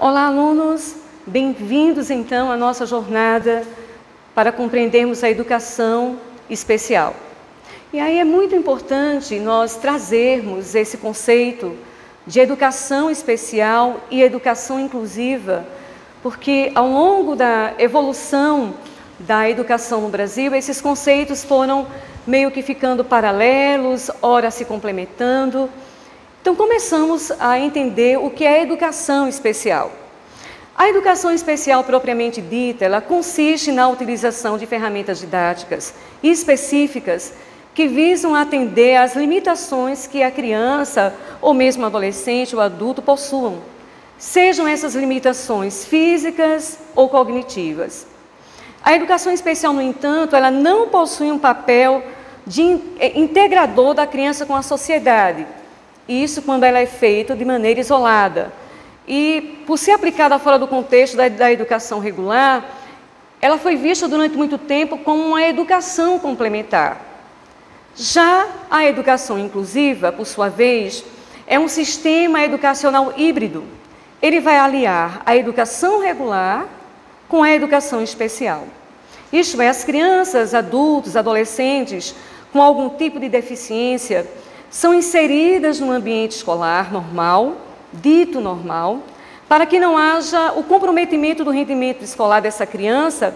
Olá, alunos! Bem-vindos, então, à nossa jornada para compreendermos a educação especial. E aí é muito importante nós trazermos esse conceito de educação especial e educação inclusiva, porque ao longo da evolução da educação no Brasil, esses conceitos foram meio que ficando paralelos, ora se complementando. Então começamos a entender o que é educação especial. A educação especial propriamente dita, ela consiste na utilização de ferramentas didáticas específicas que visam atender às limitações que a criança, ou mesmo o adolescente ou adulto possuam, sejam essas limitações físicas ou cognitivas. A educação especial, no entanto, ela não possui um papel de integrador da criança com a sociedade. Isso quando ela é feita de maneira isolada. E, por ser aplicada fora do contexto da educação regular, ela foi vista durante muito tempo como uma educação complementar. Já a educação inclusiva, por sua vez, é um sistema educacional híbrido. Ele vai aliar a educação regular com a educação especial. Isto é, as crianças, adultos, adolescentes com algum tipo de deficiência são inseridas no ambiente escolar normal, dito normal, para que não haja o comprometimento do rendimento escolar dessa criança,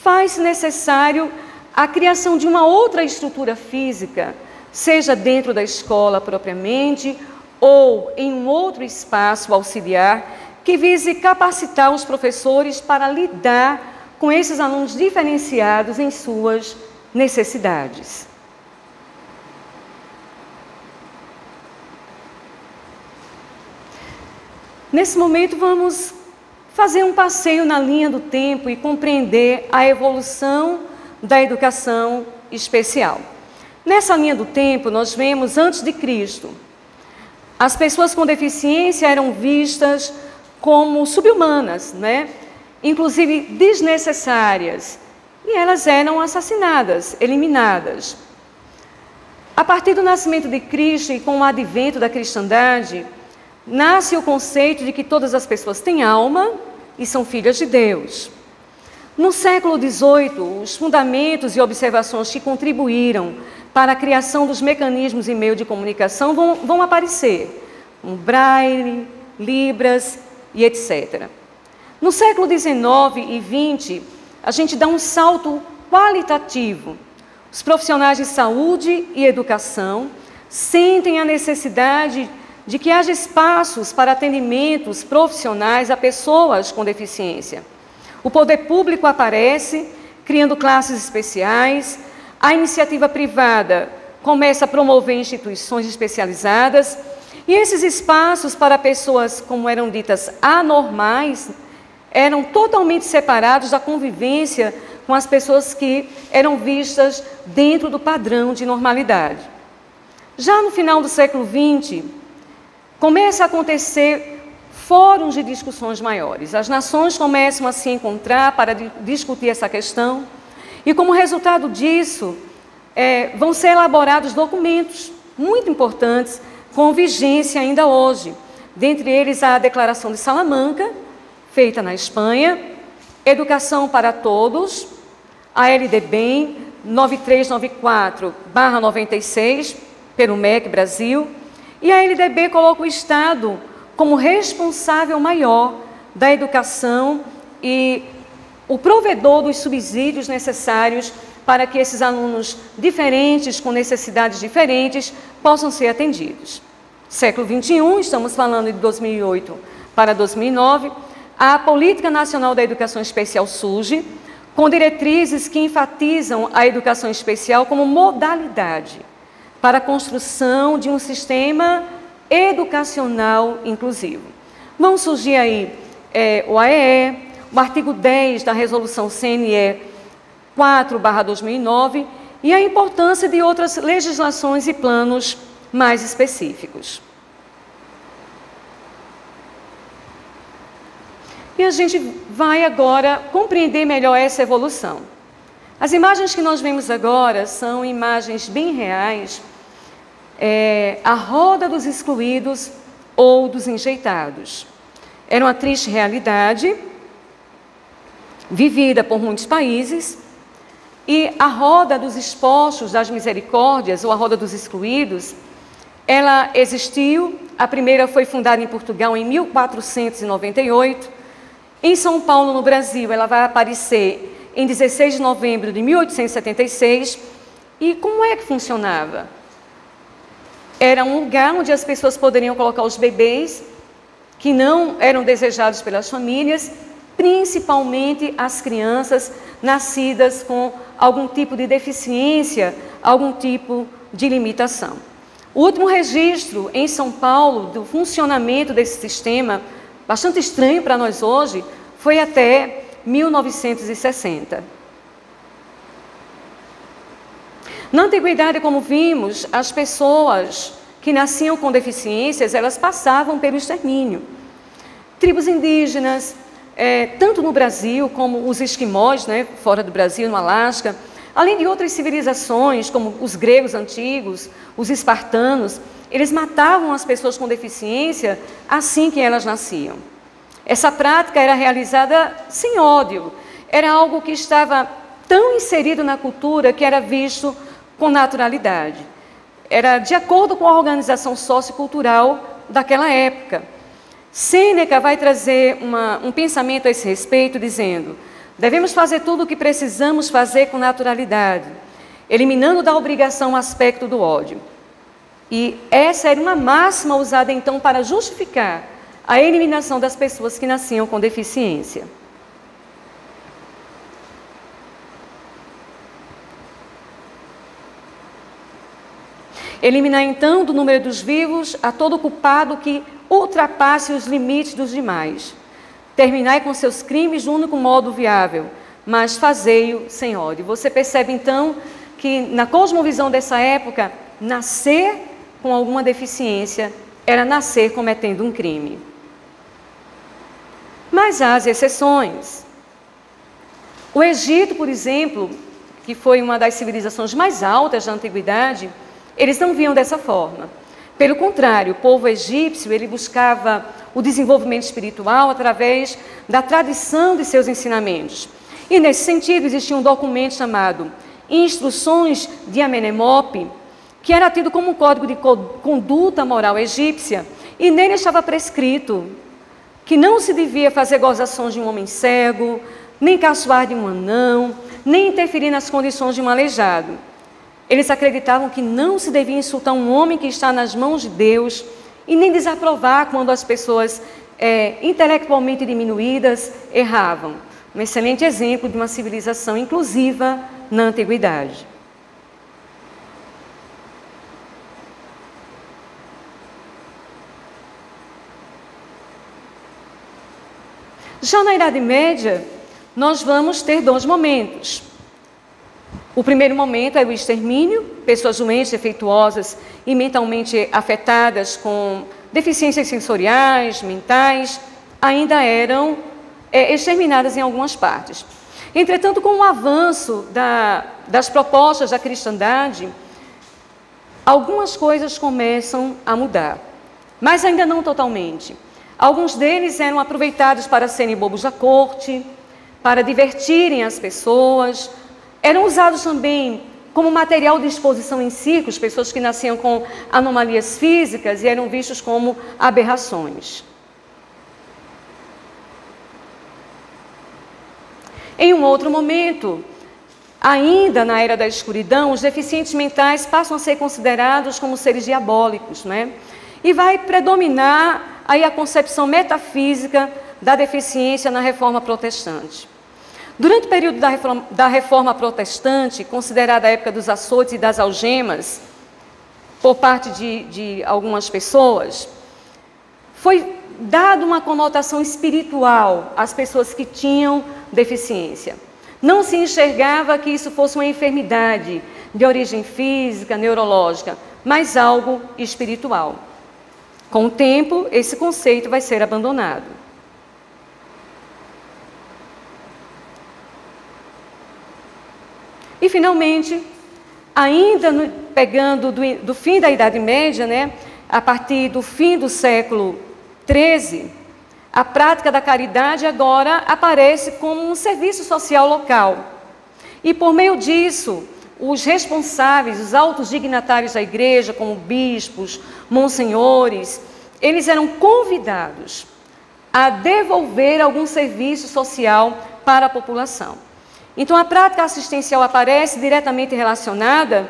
faz necessário a criação de uma outra estrutura física, seja dentro da escola propriamente ou em um outro espaço auxiliar, que vise capacitar os professores para lidar com esses alunos diferenciados em suas necessidades. Nesse momento, vamos fazer um passeio na linha do tempo e compreender a evolução da educação especial. Nessa linha do tempo, nós vemos antes de Cristo. As pessoas com deficiência eram vistas como sub-humanas, inclusive desnecessárias, e elas eram assassinadas, eliminadas. A partir do nascimento de Cristo e com o advento da cristandade, nasce o conceito de que todas as pessoas têm alma e são filhas de Deus. No século XVIII, os fundamentos e observações que contribuíram para a criação dos mecanismos e meios de comunicação vão aparecer, como Braille, Libras e etc. No século XIX e XX, a gente dá um salto qualitativo. Os profissionais de saúde e educação sentem a necessidade de que haja espaços para atendimentos profissionais a pessoas com deficiência. O poder público aparece, criando classes especiais, a iniciativa privada começa a promover instituições especializadas, e esses espaços para pessoas, como eram ditas, anormais, eram totalmente separados da convivência com as pessoas que eram vistas dentro do padrão de normalidade. Já no final do século XX, começa a acontecer fóruns de discussões maiores. As nações começam a se encontrar para discutir essa questão e, como resultado disso, vão ser elaborados documentos muito importantes com vigência ainda hoje. Dentre eles, a Declaração de Salamanca, feita na Espanha, Educação para Todos, a LDB 9394/96, pelo MEC Brasil, e a LDB coloca o Estado como responsável maior da educação e o provedor dos subsídios necessários para que esses alunos diferentes, com necessidades diferentes, possam ser atendidos. Século XXI, estamos falando de 2008 para 2009, a Política Nacional da Educação Especial surge, com diretrizes que enfatizam a educação especial como modalidade para a construção de um sistema educacional inclusivo. Vão surgir aí o AEE, o artigo 10 da Resolução CNE 4/2009 e a importância de outras legislações e planos mais específicos. E a gente vai agora compreender melhor essa evolução. As imagens que nós vemos agora são imagens bem reais, a roda dos excluídos ou dos enjeitados. Era uma triste realidade, vivida por muitos países, e a roda dos expostos das misericórdias, ou a roda dos excluídos, ela existiu. A primeira foi fundada em Portugal em 1498. Em São Paulo, no Brasil, ela vai aparecer em 16 de novembro de 1876. E como é que funcionava? Era um lugar onde as pessoas poderiam colocar os bebês que não eram desejados pelas famílias, principalmente as crianças nascidas com algum tipo de deficiência, algum tipo de limitação. O último registro em São Paulo do funcionamento desse sistema, bastante estranho para nós hoje, foi até 1960. Na antiguidade, como vimos, as pessoas que nasciam com deficiências, elas passavam pelo extermínio. Tribos indígenas, tanto no Brasil como os esquimós, né, fora do Brasil, no Alasca, além de outras civilizações, como os gregos antigos, os espartanos, eles matavam as pessoas com deficiência assim que elas nasciam. Essa prática era realizada sem ódio, era algo que estava tão inserido na cultura que era visto com naturalidade. Era de acordo com a organização sociocultural daquela época. Sêneca vai trazer um pensamento a esse respeito, dizendo: devemos fazer tudo o que precisamos fazer com naturalidade, eliminando da obrigação o aspecto do ódio. E essa era uma máxima usada então para justificar a eliminação das pessoas que nasciam com deficiência. Eliminar então do número dos vivos a todo culpado que ultrapasse os limites dos demais. Terminai com seus crimes do único modo viável, mas fazei-o sem ódio. Você percebe então que na cosmovisão dessa época, nascer com alguma deficiência era nascer cometendo um crime. Mas há as exceções. O Egito, por exemplo, que foi uma das civilizações mais altas da antiguidade, eles não viam dessa forma. Pelo contrário, o povo egípcio, ele buscava o desenvolvimento espiritual através da tradição de seus ensinamentos. E nesse sentido existia um documento chamado Instruções de Amenemope, que era tido como um código de conduta moral egípcia, e nele estava prescrito que não se devia fazer gozações de um homem cego, nem caçoar de um anão, nem interferir nas condições de um aleijado. Eles acreditavam que não se devia insultar um homem que está nas mãos de Deus e nem desaprovar quando as pessoas intelectualmente diminuídas erravam. Um excelente exemplo de uma civilização inclusiva na antiguidade. Já na Idade Média, nós vamos ter dois momentos. O primeiro momento é o extermínio, pessoas doentes, defeituosas e mentalmente afetadas com deficiências sensoriais, mentais, ainda eram exterminadas em algumas partes. Entretanto, com o avanço das propostas da cristandade, algumas coisas começam a mudar, mas ainda não totalmente. Alguns deles eram aproveitados para serem bobos da corte, para divertirem as pessoas. Eram usados também como material de exposição em circos, pessoas que nasciam com anomalias físicas e eram vistos como aberrações. Em um outro momento, ainda na era da escuridão, os deficientes mentais passam a ser considerados como seres diabólicos, né? E vai predominar aí a concepção metafísica da deficiência na Reforma Protestante. Durante o período da Reforma Protestante, considerada a época dos açoites e das algemas, por parte de algumas pessoas, foi dada uma conotação espiritual às pessoas que tinham deficiência. Não se enxergava que isso fosse uma enfermidade de origem física, neurológica, mas algo espiritual. Com o tempo, esse conceito vai ser abandonado. E, finalmente, ainda pegando do fim da Idade Média, né, a partir do fim do século XIII, A prática da caridade agora aparece como um serviço social local. E por meio disso, os responsáveis, os altos dignatários da igreja, como bispos, monsenhores, eles eram convidados a devolver algum serviço social para a população. Então, a prática assistencial aparece diretamente relacionada,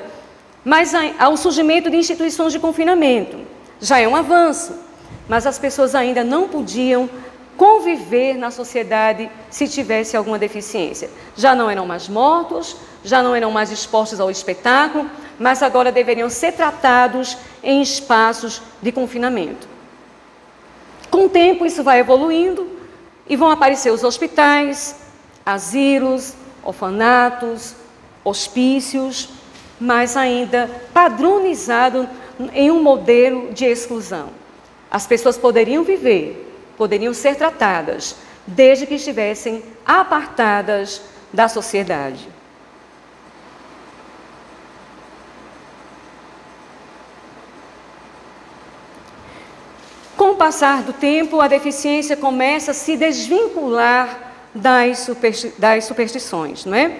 mas ao surgimento de instituições de confinamento. Já é um avanço, mas as pessoas ainda não podiam conviver na sociedade se tivesse alguma deficiência. Já não eram mais mortos, já não eram mais expostos ao espetáculo, mas agora deveriam ser tratados em espaços de confinamento. Com o tempo, isso vai evoluindo e vão aparecer os hospitais, asilos, orfanatos, hospícios, mas ainda padronizado em um modelo de exclusão. As pessoas poderiam viver, poderiam ser tratadas, desde que estivessem apartadas da sociedade. Com o passar do tempo, a deficiência começa a se desvincular das superstições, não é?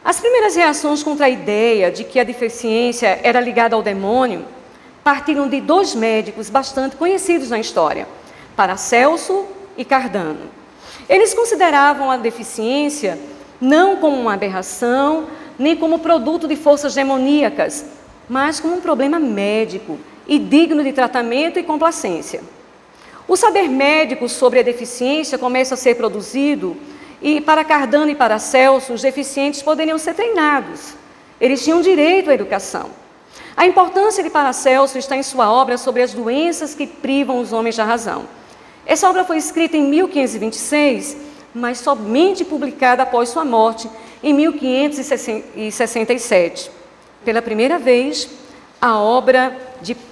As primeiras reações contra a ideia de que a deficiência era ligada ao demônio partiram de dois médicos bastante conhecidos na história, Paracelso e Cardano. Eles consideravam a deficiência não como uma aberração, nem como produto de forças demoníacas, mas como um problema médico e digno de tratamento e complacência. O saber médico sobre a deficiência começa a ser produzido e para Cardano e Paracelso, os deficientes poderiam ser treinados. Eles tinham direito à educação. A importância de Paracelso está em sua obra sobre as doenças que privam os homens da razão. Essa obra foi escrita em 1526, mas somente publicada após sua morte, em 1567. Pela primeira vez, a obra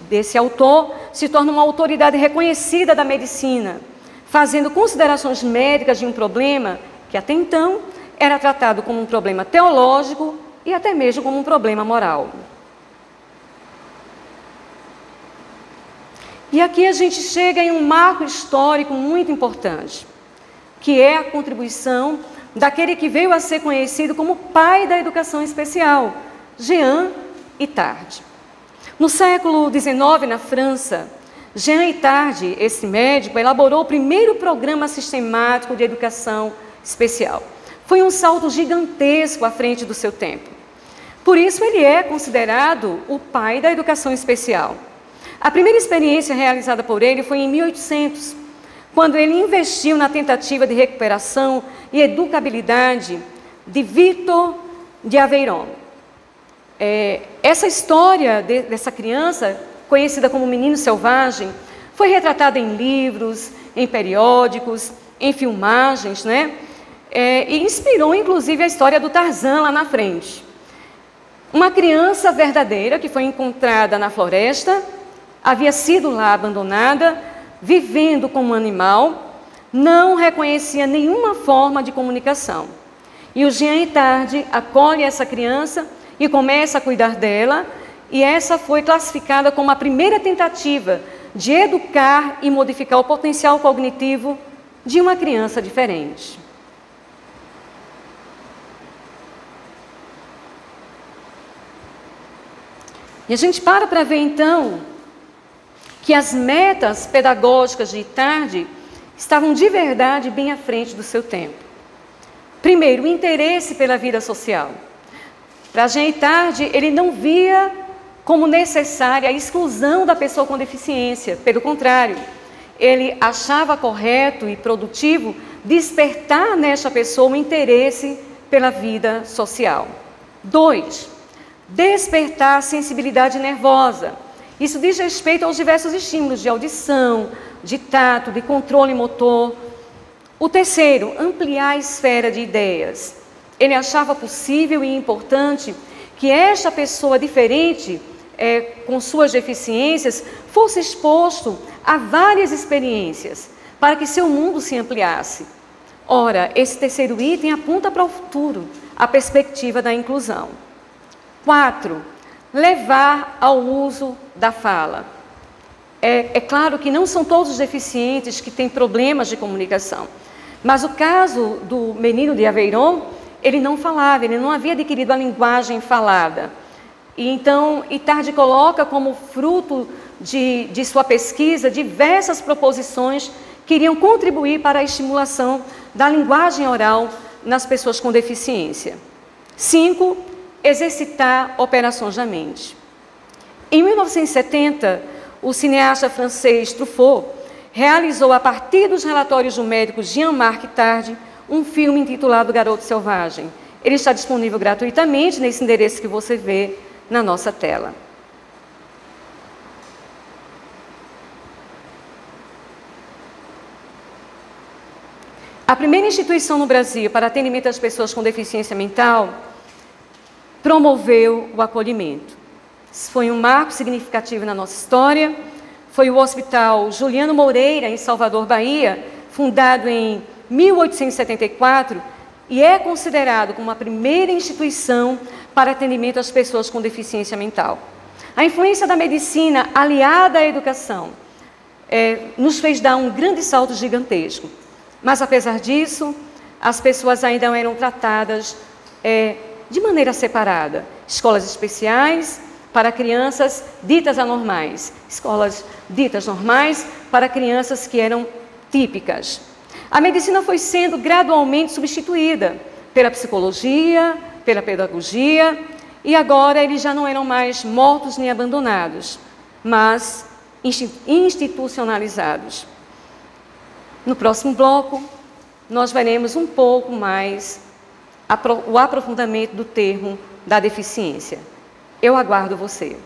desse autor se torna uma autoridade reconhecida da medicina, fazendo considerações médicas de um problema que até então era tratado como um problema teológico e até mesmo como um problema moral. E aqui a gente chega em um marco histórico muito importante, que é a contribuição daquele que veio a ser conhecido como pai da educação especial, Jean Itard. No século XIX, na França, Jean Itard, esse médico, elaborou o primeiro programa sistemático de educação especial. Foi um salto gigantesco à frente do seu tempo. Por isso, ele é considerado o pai da educação especial. A primeira experiência realizada por ele foi em 1800, quando ele investiu na tentativa de recuperação e educabilidade de Victor de Aveyron. Essa história dessa criança, conhecida como Menino Selvagem, foi retratada em livros, em periódicos, em filmagens, né? E inspirou, inclusive, a história do Tarzan lá na frente. Uma criança verdadeira que foi encontrada na floresta, havia sido lá abandonada, vivendo como animal, não reconhecia nenhuma forma de comunicação. E o Jean Itard acolhe essa criança e começa a cuidar dela, e essa foi classificada como a primeira tentativa de educar e modificar o potencial cognitivo de uma criança diferente. E a gente para ver então que as metas pedagógicas de Itard estavam de verdade bem à frente do seu tempo. Primeiro, o interesse pela vida social. Para Jean Itard, ele não via como necessária a exclusão da pessoa com deficiência. Pelo contrário, ele achava correto e produtivo despertar nesta pessoa o interesse pela vida social. 2, despertar a sensibilidade nervosa. Isso diz respeito aos diversos estímulos de audição, de tato, de controle motor. O terceiro, ampliar a esfera de ideias. Ele achava possível e importante que esta pessoa diferente, com suas deficiências, fosse exposto a várias experiências, para que seu mundo se ampliasse. Ora, esse terceiro item aponta para o futuro, a perspectiva da inclusão. 4, levar ao uso da fala. É claro que não são todos os deficientes que têm problemas de comunicação, mas o caso do menino de Aveyron, ele não falava, ele não havia adquirido a linguagem falada. E então, Ittardi coloca como fruto de sua pesquisa diversas proposições que iriam contribuir para a estimulação da linguagem oral nas pessoas com deficiência. 5. Exercitar operações da mente. Em 1970, o cineasta francês Truffaut realizou, a partir dos relatórios do médico Jean-Marc Ittardi, um filme intitulado Garoto Selvagem. Ele está disponível gratuitamente nesse endereço que você vê na nossa tela. A primeira instituição no Brasil para atendimento às pessoas com deficiência mental promoveu o acolhimento. Isso foi um marco significativo na nossa história. Foi o Hospital Juliano Moreira, em Salvador, Bahia, fundado em 1874, e é considerado como a primeira instituição para atendimento às pessoas com deficiência mental. A influência da medicina aliada à educação nos fez dar um grande salto gigantesco. Mas, apesar disso, as pessoas ainda eram tratadas de maneira separada. Escolas especiais para crianças ditas anormais, escolas ditas normais para crianças que eram típicas. A medicina foi sendo gradualmente substituída pela psicologia, pela pedagogia, e agora eles já não eram mais mortos nem abandonados, mas institucionalizados. No próximo bloco, nós veremos um pouco mais o aprofundamento do termo da deficiência. Eu aguardo você.